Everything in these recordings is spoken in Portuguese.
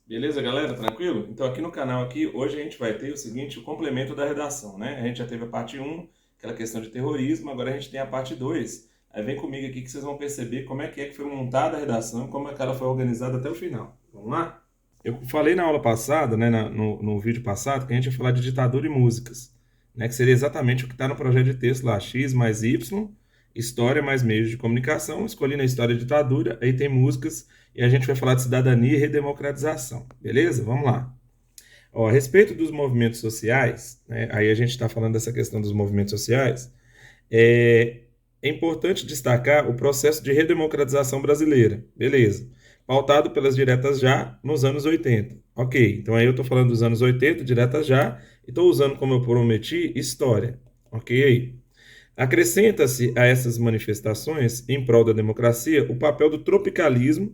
Beleza, galera? Tranquilo? Então aqui no canal aqui, hoje a gente vai ter o seguinte, o complemento da redação, né? A gente já teve a parte um, aquela questão de terrorismo, agora a gente tem a parte 2. Aí vem comigo aqui que vocês vão perceber como é que foi montada a redação, como é que ela foi organizada até o final. Vamos lá? Eu falei na aula passada, né, no vídeo passado, que a gente ia falar de ditadura e músicas, né? Que seria exatamente o que está no projeto de texto lá, X mais Y, história mais meios de comunicação, escolhi na história de ditadura, aí tem músicas e a gente vai falar de cidadania e redemocratização, beleza? Vamos lá. Ó, a respeito dos movimentos sociais, né, aí a gente está falando dessa questão dos movimentos sociais, é, é importante destacar o processo de redemocratização brasileira, beleza? Pautado pelas diretas já nos anos 80. Ok, então aí eu estou falando dos anos 80, diretas já, e estou usando, como eu prometi, história. Ok? Acrescenta-se a essas manifestações em prol da democracia o papel do tropicalismo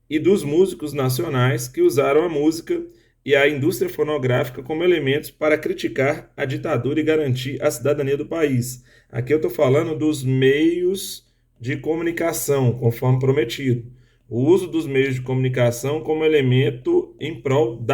e dos músicos nacionais que usaram a música e a indústria fonográfica como elementos para criticar a ditadura e garantir a cidadania do país. Aqui eu estou falando dos meios de comunicação, conforme prometido. O uso dos meios de comunicação como elemento em prol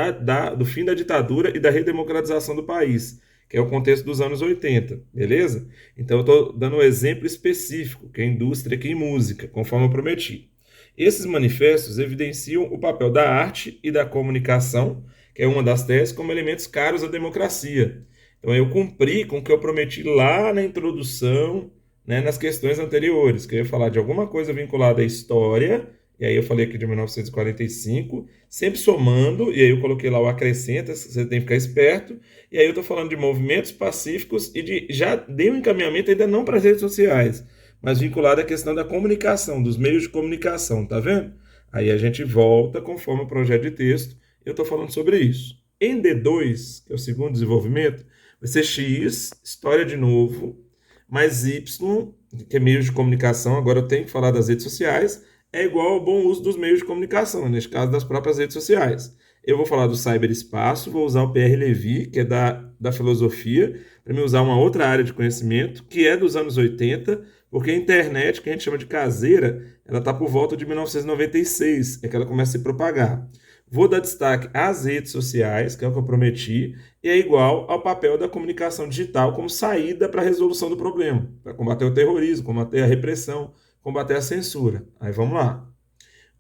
do fim da ditadura e da redemocratização do país, que é o contexto dos anos 80, beleza? Então eu estou dando um exemplo específico, que é a indústria aqui em música, conforme eu prometi. Esses manifestos evidenciam o papel da arte e da comunicação, que é uma das teses, como elementos caros à democracia. Então, eu cumpri com o que eu prometi lá na introdução, né, nas questões anteriores, que eu ia falar de alguma coisa vinculada à história, e aí eu falei aqui de 1945, sempre somando, e aí eu coloquei lá o acrescenta, você tem que ficar esperto, e aí eu estou falando de movimentos pacíficos e já dei um encaminhamento ainda não para as redes sociais, mas vinculado à questão da comunicação, dos meios de comunicação, tá vendo? Aí a gente volta conforme o projeto de texto, eu estou falando sobre isso. Em D2, que é o segundo desenvolvimento, vai ser X, história de novo, mais Y, que é meios de comunicação, agora eu tenho que falar das redes sociais, é igual ao bom uso dos meios de comunicação, neste caso das próprias redes sociais. Eu vou falar do cyberespaço, vou usar o Pierre Levy, que é da filosofia, para me usar uma outra área de conhecimento, que é dos anos 80, porque a internet, que a gente chama de caseira, ela está por volta de 1996, é que ela começa a se propagar. Vou dar destaque às redes sociais, que é o que eu prometi, e é igual ao papel da comunicação digital como saída para a resolução do problema, para combater o terrorismo, combater a repressão, combater a censura. Aí vamos lá.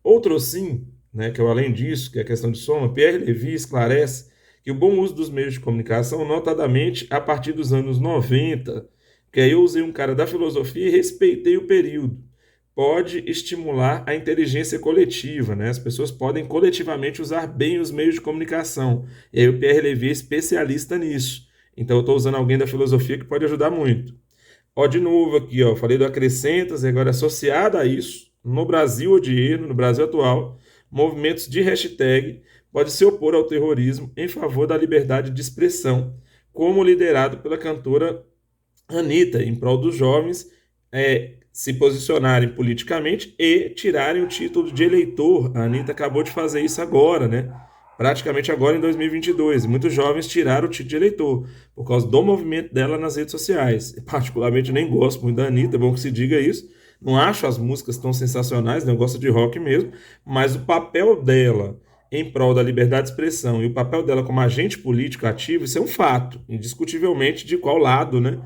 Outro sim, né, que é o além disso, que é a questão de soma, Pierre Levy esclarece que o bom uso dos meios de comunicação, notadamente a partir dos anos 90, que aí eu usei um cara da filosofia e respeitei o período, pode estimular a inteligência coletiva, né? As pessoas podem coletivamente usar bem os meios de comunicação. E aí o Pierre Levy é especialista nisso. Então eu estou usando alguém da filosofia que pode ajudar muito. Ó, de novo aqui, ó, falei do acrescentas, e agora associado a isso, no Brasil odierno, no Brasil atual, movimentos de hashtag pode se opor ao terrorismo em favor da liberdade de expressão, como liderado pela cantora Anitta, em prol dos jovens se posicionarem politicamente e tirarem o título de eleitor. A Anitta acabou de fazer isso agora, né? Praticamente agora em 2022. Muitos jovens tiraram o título de eleitor por causa do movimento dela nas redes sociais. Eu, particularmente, nem gosto muito da Anitta, é bom que se diga isso. Não acho as músicas tão sensacionais, né? Eu gosto de rock mesmo, mas o papel dela em prol da liberdade de expressão e o papel dela como agente político ativo, isso é um fato, indiscutivelmente de qual lado, né?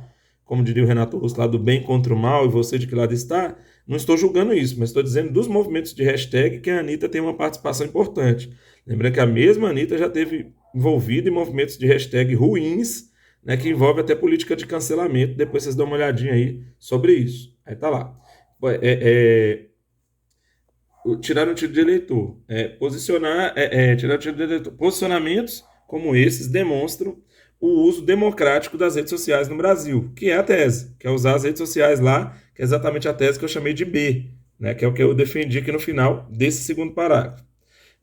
Como diria o Renato Russo, lá do bem contra o mal, e você de que lado está, não estou julgando isso, mas estou dizendo dos movimentos de hashtag que a Anitta tem uma participação importante. Lembrando que a mesma Anitta já teve envolvida em movimentos de hashtag ruins, né, que envolve até política de cancelamento. Depois vocês dão uma olhadinha aí sobre isso. Aí tá lá. Tirar o título de eleitor. Tirar o título de eleitor. Posicionamentos como esses demonstram o uso democrático das redes sociais no Brasil, que é a tese, que é usar as redes sociais lá, que é exatamente a tese que eu chamei de B, né, que é o que eu defendi aqui no final desse segundo parágrafo.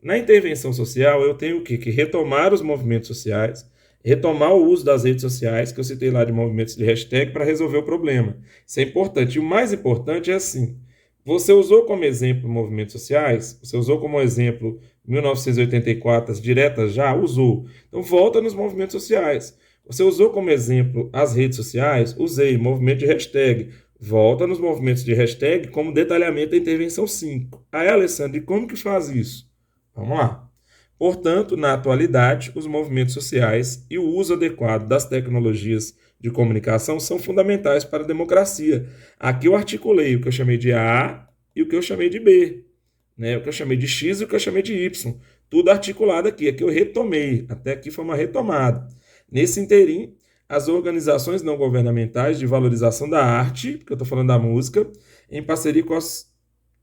Na intervenção social, eu tenho o quê? Que retomar os movimentos sociais, retomar o uso das redes sociais, que eu citei lá de movimentos de hashtag, para resolver o problema. Isso é importante. E o mais importante é assim, você usou como exemplo movimentos sociais? Você usou como exemplo 1984, as diretas já? Usou. Então volta nos movimentos sociais. Você usou como exemplo as redes sociais? Usei. Movimento de hashtag. Volta nos movimentos de hashtag como detalhamento da intervenção 5. Aí, Alessandro, e como que faz isso? Vamos lá. Portanto, na atualidade, os movimentos sociais e o uso adequado das tecnologias de comunicação são fundamentais para a democracia. Aqui eu articulei o que eu chamei de A e o que eu chamei de B, né? O que eu chamei de X e o que eu chamei de Y. Tudo articulado aqui. Aqui eu retomei. Até aqui foi uma retomada. Nesse interim, as organizações não governamentais de valorização da arte, porque eu estou falando da música, em parceria com as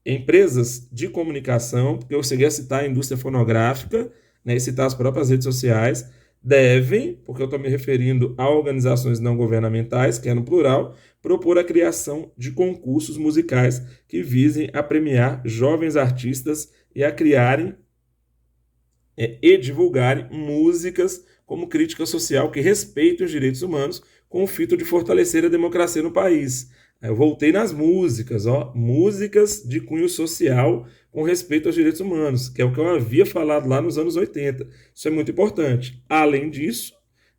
empresas de comunicação, porque eu cheguei a citar a indústria fonográfica, né, e citar as próprias redes sociais, devem, porque eu estou me referindo a organizações não governamentais, que é no plural, propor a criação de concursos musicais que visem a premiar jovens artistas e a criarem e divulgarem músicas como crítica social que respeitem os direitos humanos, com o fito de fortalecer a democracia no país. Eu voltei nas músicas, ó, músicas de cunho social com respeito aos direitos humanos, que é o que eu havia falado lá nos anos 80. Isso é muito importante. Além disso,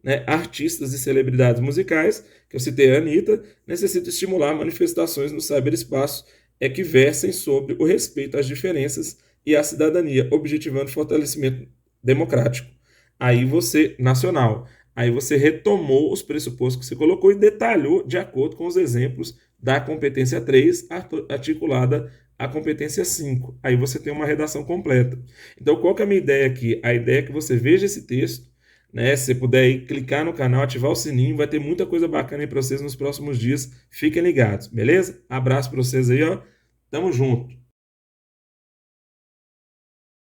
né, artistas e celebridades musicais, que eu citei a Anitta, necessitam estimular manifestações no cyberespaço que versem sobre o respeito às diferenças e à cidadania, objetivando o fortalecimento democrático. Aí você, nacional, aí você retomou os pressupostos que você colocou e detalhou de acordo com os exemplos da competência 3 articulada à competência 5. Aí você tem uma redação completa. Então, qual que é a minha ideia aqui? A ideia é que você veja esse texto, né? Se você puder aí, clicar no canal, ativar o sininho, vai ter muita coisa bacana aí para vocês nos próximos dias. Fiquem ligados, beleza? Abraço para vocês aí, ó. Tamo junto.